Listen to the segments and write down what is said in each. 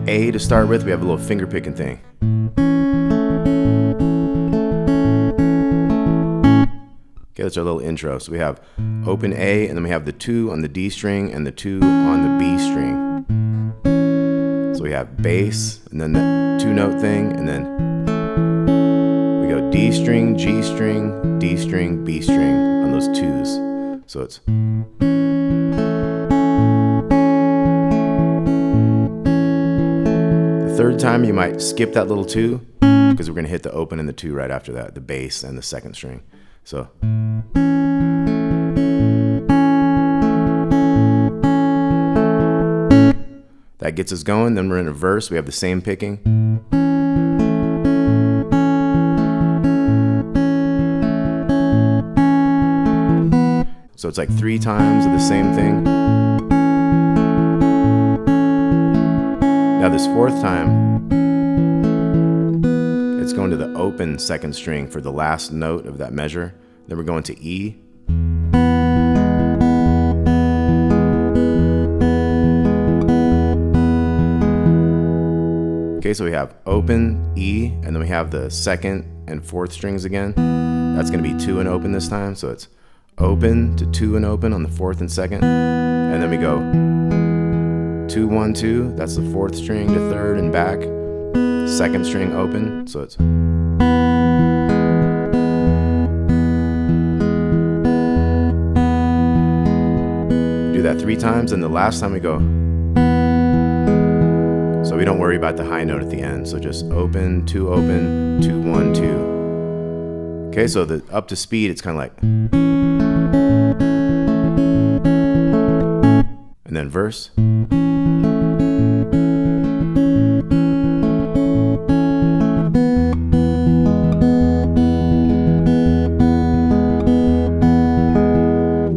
A to start with, we have a little finger picking thing. Okay, that's our little intro. So we have open A, and then we have the 2 on the D string and the 2 on the B string. So we have bass, and then that 2-note thing, and then we go D string, G string, D string, B string on those 2s. So it's the third time you might skip that little 2 because we're going to hit the open and the 2 right after that, the bass and the second string. So that gets us going. Then we're in a verse. We have the same picking. So it's like 3 times of the same thing. Now this 4th time, it's going to the open second string for the last note of that measure. Then we're going to E. Okay, so we have open, E, and then we have the 2nd and 4th strings again. That's going to be 2 and open this time, so it's open to 2 and open on the 4th and 2nd. And then we go 2, 1, 2, that's the 4th string to 3rd and back. 2nd string open, so it's do that 3 times, and the last time we go. So we don't worry about the high note at the end. So just open, 2, 1, 2. Okay, so the up to speed, it's kind of like, and then verse.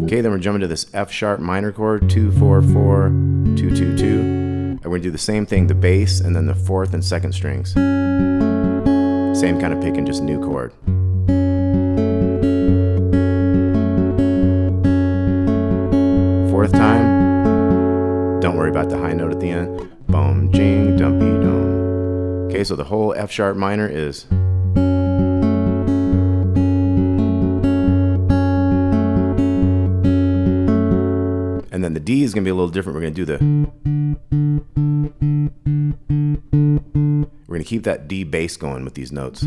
Okay, then we're jumping to this F sharp minor chord, 2, 4, 4, 2, 2, 2. And we're gonna do the same thing, the bass and then the 4th and 2nd strings. Same kind of picking, just new chord. Fourth time, don't worry about the high note at the end. Boom, jing, dumpy, dum. Okay, so the whole F sharp minor is. And then the D is gonna be a little different. We're gonna do the. We're gonna keep that D bass going with these notes.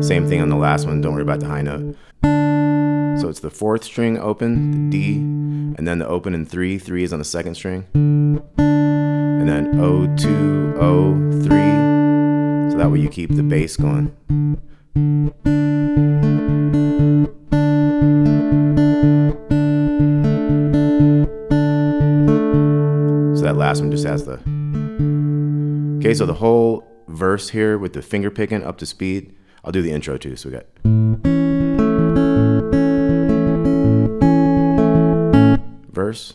Same thing on the last one, don't worry about the high note. So it's the 4th string open, the D, and then the open in 3. 3 is on the 2nd string. And then O, 2, O, 3. So that way you keep the bass going. So that last one just has the. Okay, so the whole verse here with the finger picking up to speed. I'll do the intro too. So we got. Verse.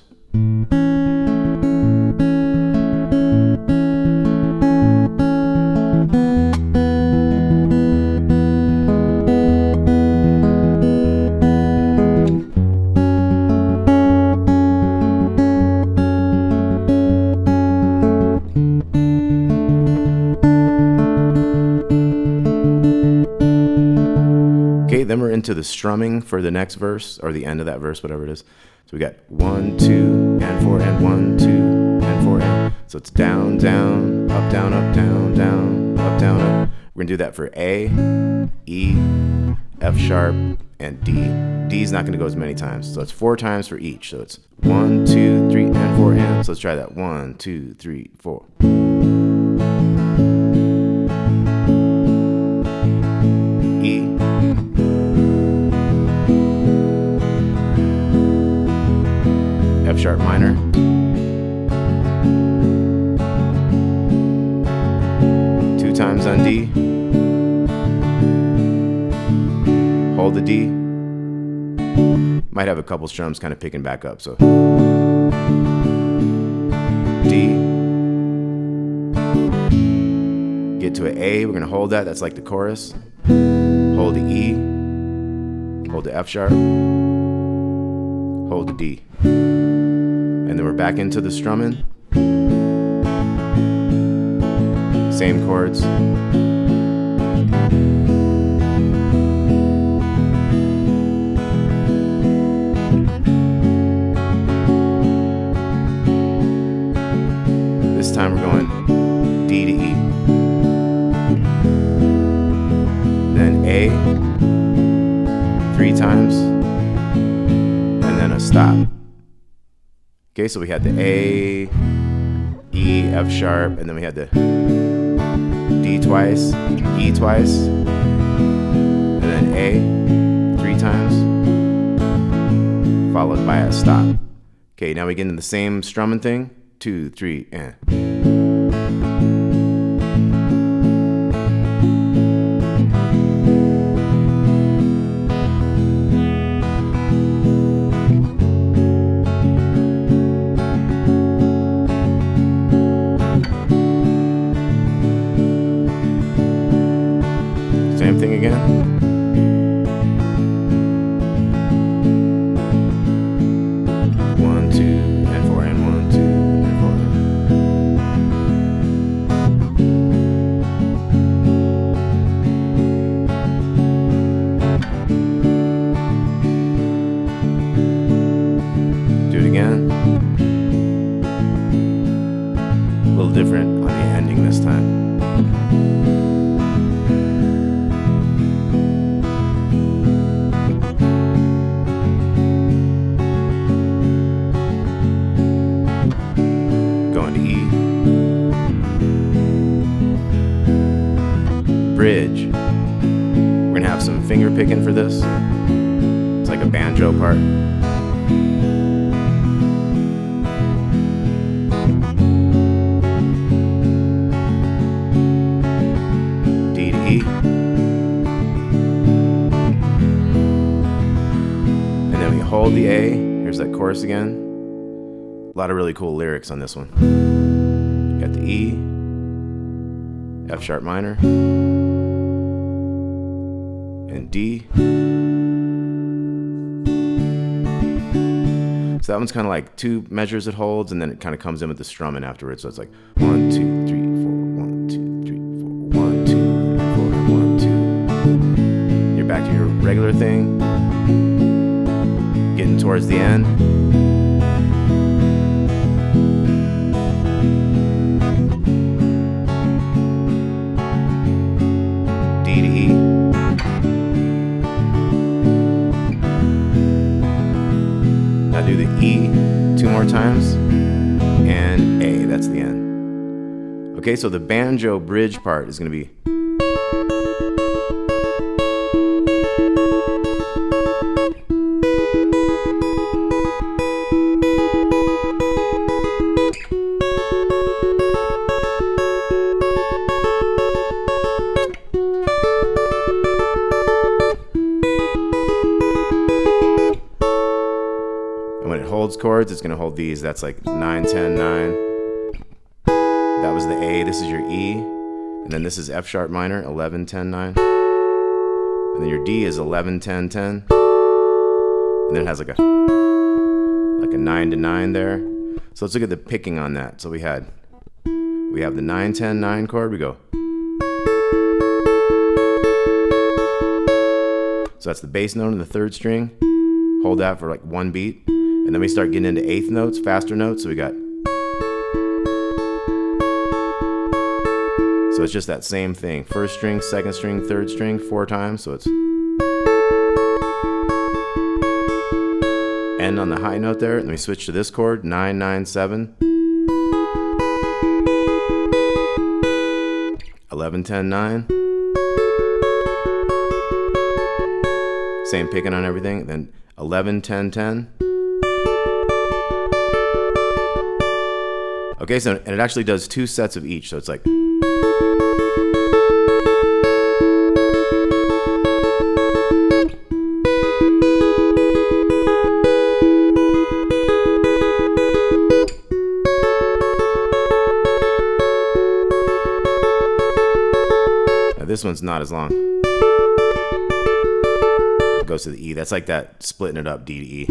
Then we're into the strumming for the next verse, or the end of that verse, whatever it is. So we got 1, 2, and 4, and 1, 2, and 4, and. So it's down, down, up, down, up, down, down, up, down, up. We're gonna do that for A, E, F sharp, and D. D is not gonna go as many times, so it's 4 times for each. So it's 1, 2, 3, and 4, and. So let's try that. 1, 2, 3, 4. F sharp minor, two times on D, hold the D, might have a couple strums kind of picking back up, so D, get to an A, we're going to hold that, that's like the chorus, hold the E, hold the F sharp, hold the D. And then we're back into the strumming. Same chords. This time we're going D to E. Then A 3 times. And then a stop. Okay, so we had the A, E, F sharp, and then we had the D twice, E twice, and then A 3 times, followed by a stop. Okay, now we get into the same strumming thing. 2, 3, and. Same thing again. One, 2, and 4, and 1, 2, and 4. Do it again. A little different on the ending this time. Bridge. We're gonna have some finger picking for this. It's like a banjo part. D to E. And then we hold the A. Here's that chorus again. A lot of really cool lyrics on this one. Got the E, F sharp minor, and D. So that one's kind of like 2 measures it holds, and then it kind of comes in with the strumming afterwards. So it's like 1, 2, 3, 4, 1, 2, 3, 4, 1, 2, 3, 4, 1, 2. You're back to your regular thing. Getting towards the end. D to E. Now do the E 2 more times, and A, that's the end. Okay, so the banjo bridge part is going to be. When it holds chords, it's going to hold these. That's like 9, 10, 9. That was the A. This is your E. And then this is F sharp minor, 11, 10, 9. And then your D is 11, 10, 10. And then it has like a 9 to 9 there. So let's look at the picking on that. So we have the 9, 10, 9 chord. We go. So that's the bass note in the 3rd string. Hold that for like 1 beat. And then we start getting into 8th notes, faster notes. So we got. So it's just that same thing. 1st string, 2nd string, 3rd string, 4 times. So it's. End on the high note there. And then we switch to this chord, 9, 9, 7. 11, 10, 9. Same picking on everything. Then 11, 10, 10. Okay, so and it actually does 2 sets of each, so it's like. Now this one's not as long. It goes to the E. That's like that splitting it up, D to E.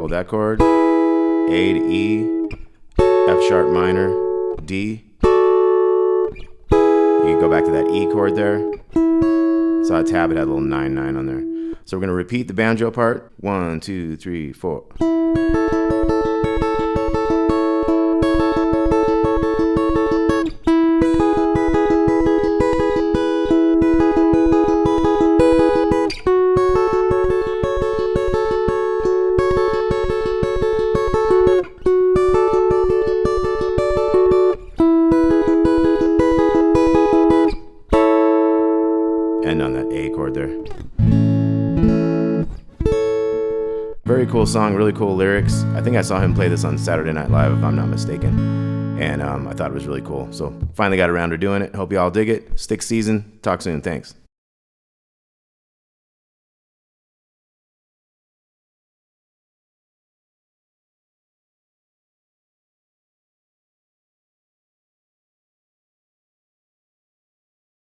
hold that chord, A to E, F sharp minor, D. You can go back to that E chord there. So I tab it had a little 9/9 on there. So we're going to repeat the banjo part. 1, 2, 3, 4. End on that A chord there. Very cool song, really cool lyrics. I think I saw him play this on Saturday Night Live, if I'm not mistaken. And I thought it was really cool. So finally got around to doing it. Hope you all dig it. Stick season. Talk soon. Thanks.